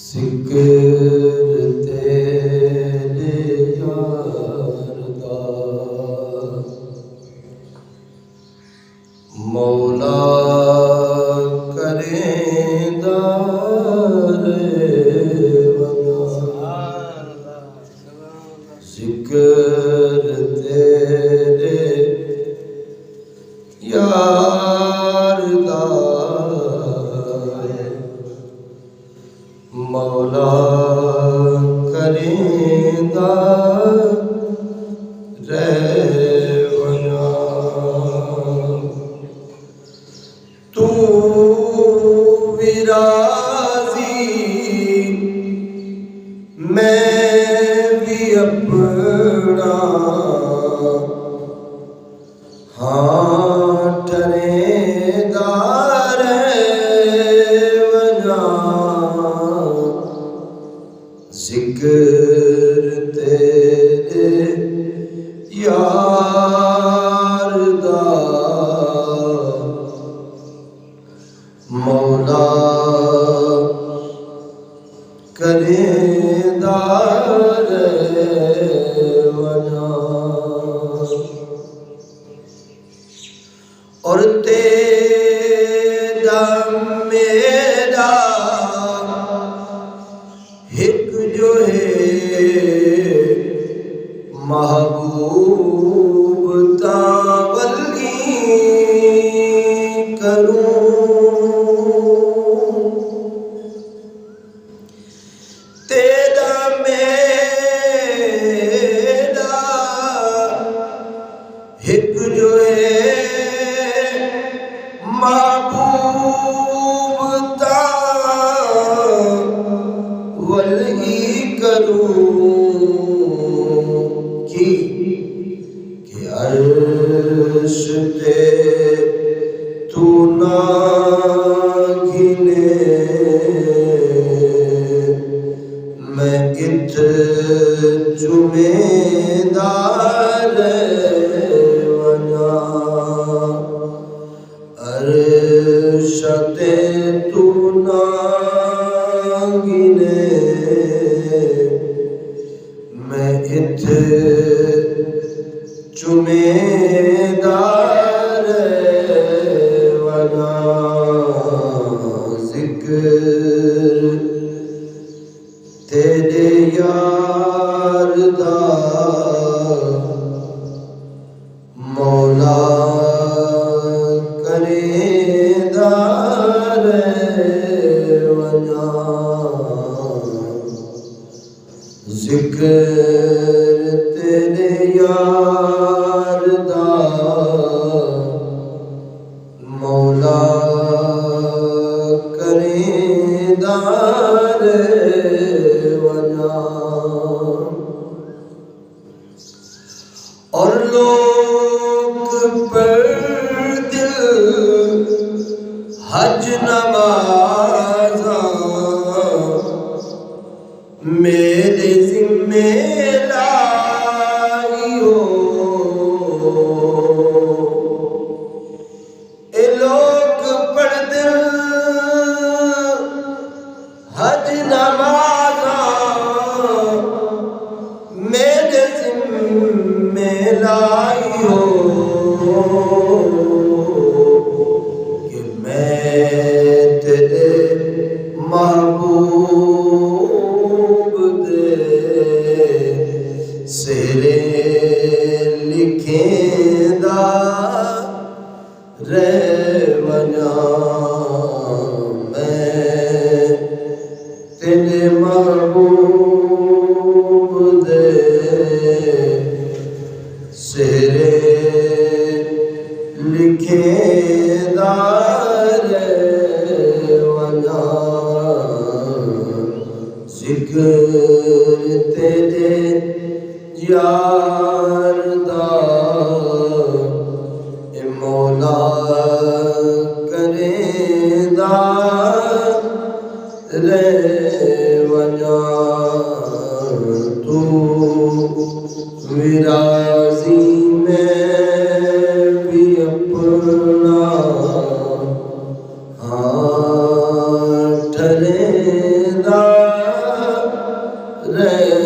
ਜ਼ਿਕਰ ਤੇਰੇ ਯਾਰ ਦਾ ਮੌਲਾ ਕਰੇਂਦਾ ਰੇਵਨਾ। ਜ਼ਿਕਰ ਤੇਰੇ ਯਾਰ ਦਾ ਮੌਲਾ ਕਰੇਂਦਾ ਰਹਿਵਨਾ। ਤੂੰ ਵੀ ਰਾਜ਼ੀ ਮੈਂ ਵੀ ਆਪਣਾ ਹਾਂ ਠਰੇਂਦਾ ਜ਼ਿਕਰ ਤੇਰੇ ਯਾਰ ਦਾ ਮੌਲਾ ਕਰੇਂਦਾ ਰਹਿਵਨਾ। ਔਰ ਤੇਰਾ ਮੇਰਾ एक जो है महबूब तावली करूं। तेरा मेरा एक जो है महबूब तावली करूं कि अर्श पे तू ना गिने मैं गित जुमेदार वना। अर्श पे तू ना गिने मैं इत जुमेदार वना। जिक्र तेरे यार दा मौला करेंदा रहवना। ਜ਼ਿਕਰ ਤੇਰੇ ਯਾਰ ਦਾ ਮੌਲਾ ਕਰੇਂਦਾ ਰਹਿਵਨਾ। ਔਰ ਲੋਕ ਪਰ ਦਿਲ ਹਜ ਨਮਾਜ਼ਾਂ मेरे जिम्मे लाइयो। ए लोग पढ़ते हज नमाज़ा मेरे जिम्मे लाइयो कि मैं तेरे महबूब सेरे लिखेंदा रहवना। मैं तेरे महबूब दे सेरे लिखेंदा रहवना। ਜ਼ਿਕਰ ਤੇਰੇ ਯਾਰ ਦਾ ਏ ਮੌਲਾ ਕਰੇਂਦਾ ਰਹਿਵਨਾ। ਤੂੰ ਵੀ ਰਾਜ਼ੀ ਮੈਂ ਵੀ ਆਪਣਾ ਹਾਂ ਠਰੇਂਦਾ रे